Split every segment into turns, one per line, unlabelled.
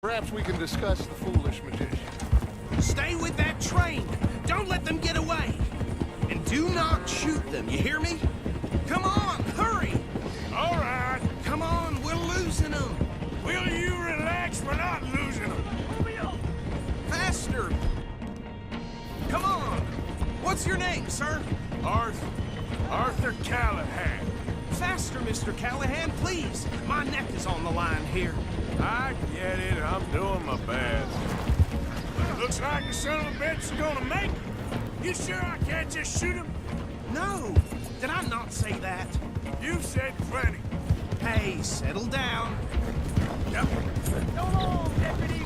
Perhaps we can discuss the foolish magician.
Stay with that train. Don't let them get away. And do not shoot them, you hear me? Come on, hurry!
All right.
Come on, we're losing them.
Will you relax? We're not losing them.
Faster! Come on! What's your name, sir?
Arthur Callahan.
Faster, Mr. Callahan, please. My neck is on the line here.
I get it. I'm doing my best. Looks like the son of a bitch is gonna make it. You sure I can't just shoot him?
No! Did I not say that?
You've said plenty.
Hey, settle down.
Yep.
Come on, deputy!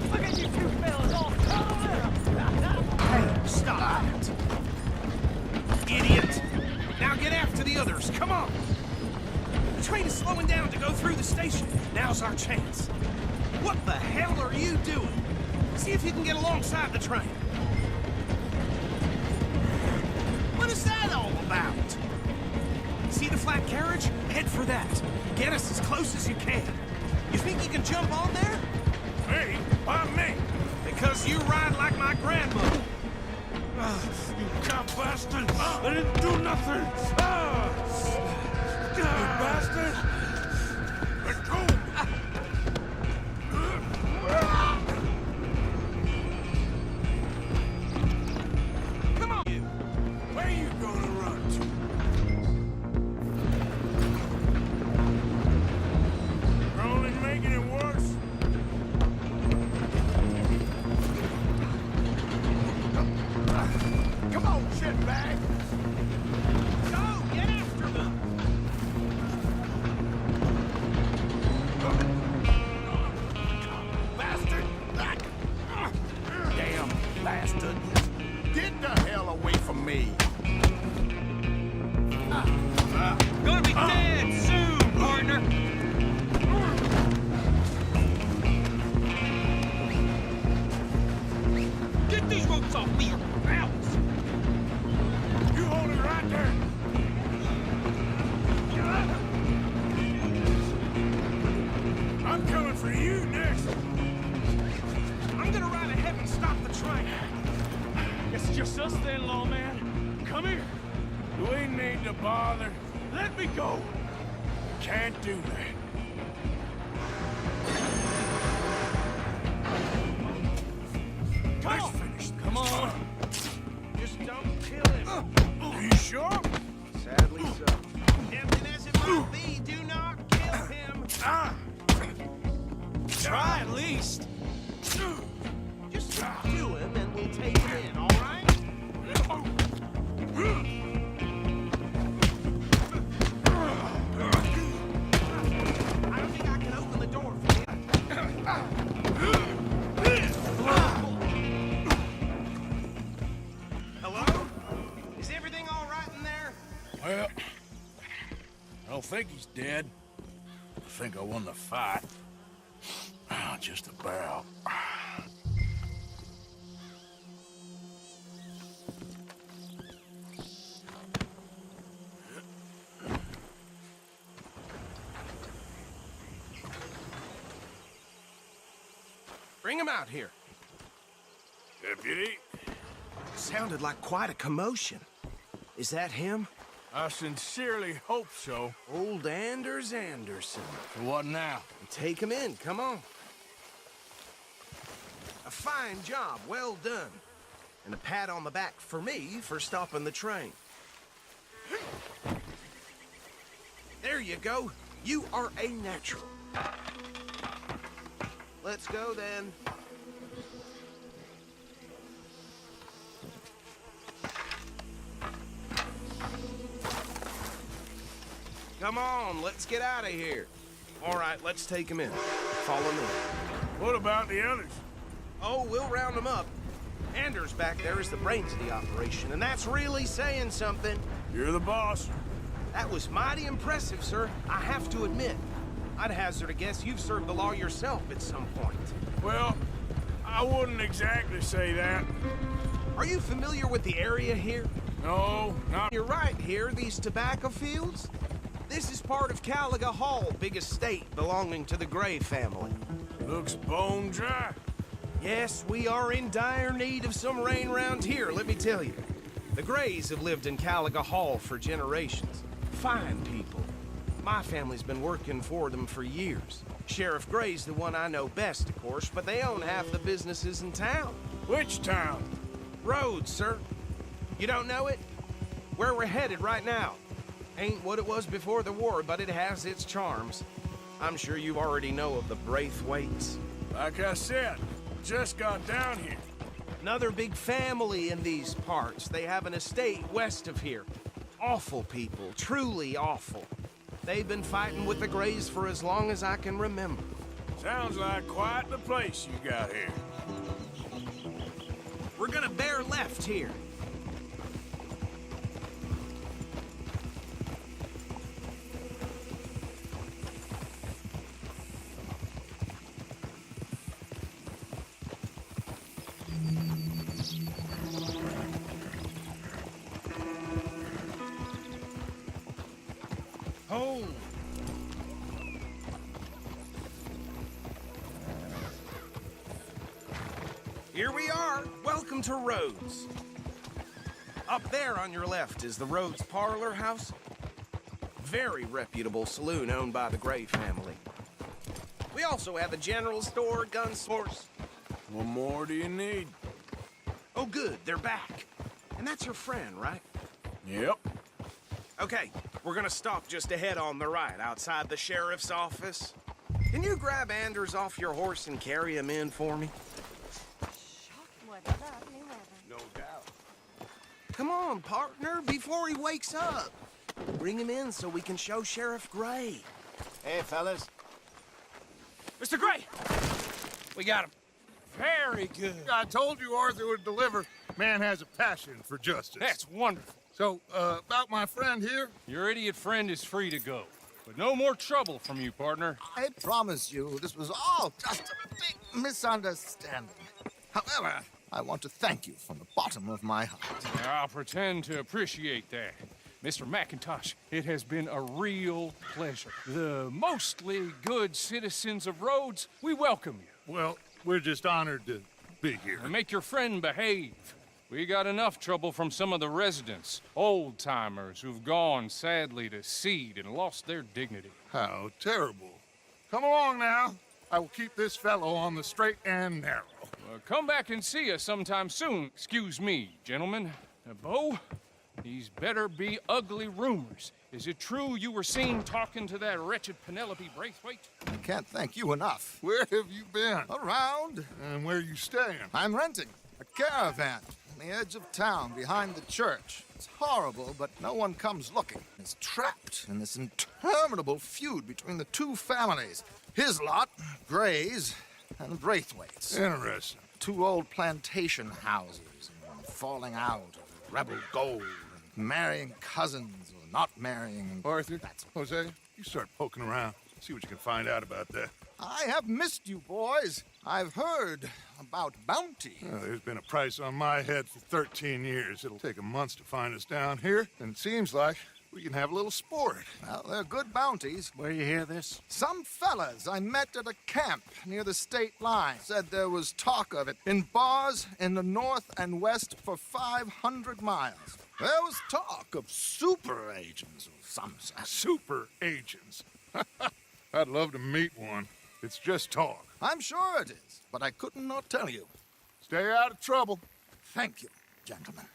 Look at you two fellas all
Hey, stop it! Idiot! Now get after the others, come on! The train is slowing down to go through the station. Now's our chance. What the hell are you doing? See if you can get alongside the train. What is that all about? See the flat carriage? Head for that. Get us as close as you can. You think you can jump on there?
Me? Why me?
Because you ride like my grandmother.
You cop bastard! I didn't do nothing! You bastard! Let go!
Come on, you.
Where you gonna run to? You're only making it worse. Come on, shitbag!
Go, get after them.
Bastard!
Damn bastard. Get the hell away from me.
Gonna be dead soon, partner. Get these ropes off me, Alex.
You hold it right there! I'm coming for you next!
I'm gonna ride ahead and stop the train.
It's just us then, lawman. Come here.
We need to bother.
Let me go.
Can't do that.
Come
Let's
on.
finish this.
Come on.
Just don't kill him.
Are you sure?
Sadly so. Tempting as it might be, do not kill him.
Ah!
Try at least. Just do him and we'll take him in, all right? I don't think I can open the door for you. Hello? Is everything all right in there?
Well, I don't think he's dead. I think I won the fight. Just about.
Bring him out here.
Deputy,
Sounded like quite a commotion. Is that him?
I sincerely hope so.
Old Anders Anderson.
So what now?
Take him in, come on. A fine job, well done. And a pat on the back for me for stopping the train. There you go. You are a natural. Let's go then. Come on, let's get out of here. All right, let's take him in. Follow me.
What about the others?
Oh, we'll round them up. Anders back there is the brains of the operation, and that's really saying something.
You're the boss.
That was mighty impressive, sir. I have to admit. I'd hazard a guess you've served the law yourself at some point.
Well, I wouldn't exactly say that.
Are you familiar with the area here?
No, not...
You're right here, these tobacco fields. This is part of Caliga Hall, big estate belonging to the Gray family.
Looks bone dry.
Yes, we are in dire need of some rain round here, let me tell you. The Grays have lived in Caliga Hall for generations. Fine people. My family's been working for them for years. Sheriff Gray's the one I know best, of course, but they own half the businesses in town.
Which town?
Rhodes, sir. You don't know it? Where we're headed right now. Ain't what it was before the war, but it has its charms. I'm sure you already know of the Braithwaites.
Like I said, just got down here.
Another big family in these parts. They have an estate west of here. Awful people, truly awful. They've been fighting with the Grays for as long as I can remember.
Sounds like quite the place you got here.
We're gonna bear left here. Oh. Here we are. Welcome to Rhodes. Up there on your left is the Rhodes Parlor House. Very reputable saloon owned by the Gray family. We also have a general store, gun stores.
What more do you need?
Oh, good, they're back. And that's your friend, right?
Yep.
Okay, we're gonna stop just ahead on the right, outside the sheriff's office. Can you grab Anders off your horse and carry him in for me? No doubt. Come on, partner, before he wakes up. Bring him in so we can show Sheriff Gray.
Hey, fellas.
Mr. Gray! We got him. Very good.
I told you Arthur would deliver. Man has a passion for justice.
That's wonderful.
So, about my friend here,
Your idiot friend is free to go. But no more trouble from you, partner.
I promise you this was all just a big misunderstanding. However, I want to thank you from the bottom of my heart.
I'll pretend to appreciate that. Mr. McIntosh, it has been a real pleasure. The mostly good citizens of Rhodes, we welcome you.
Well, we're just honored to be here.
And make your friend behave. We got enough trouble from some of the residents, old-timers who've gone, sadly, to seed and lost their dignity.
How terrible. Come along now. I will keep this fellow on the straight and narrow.
Come back and see us sometime soon. Excuse me, gentlemen. Bo, these better be ugly rumors. Is it true you were seen talking to that wretched Penelope Braithwaite?
I can't thank you enough. Where have you been? Around. And where are you staying? I'm renting a caravan on the edge of town behind the church. It's horrible, but no one comes looking. It's trapped in this interminable feud between the two families. His lot, Gray's, and the Braithwaites. Interesting. Two old plantation houses, and falling out of rebel gold, and marrying cousins or not marrying. Arthur, Jose, you start poking around. See what you can find out about that. I have missed you, boys. I've heard about bounty. There's been a price on my head for 13 years. It'll take a month to find us down here, and it seems like we can have a little sport. Well, they're good bounties.
Where you hear this?
Some fellas I met at a camp near the state line said there was talk of it in bars in the north and west for 500 miles. There was talk of super agents or some such. Super agents? I'd love to meet one. It's just talk. I'm sure it is, but I couldn't not tell you. Stay out of trouble. Thank you, gentlemen.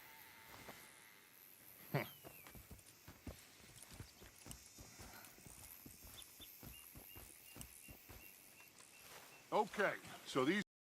Okay, so these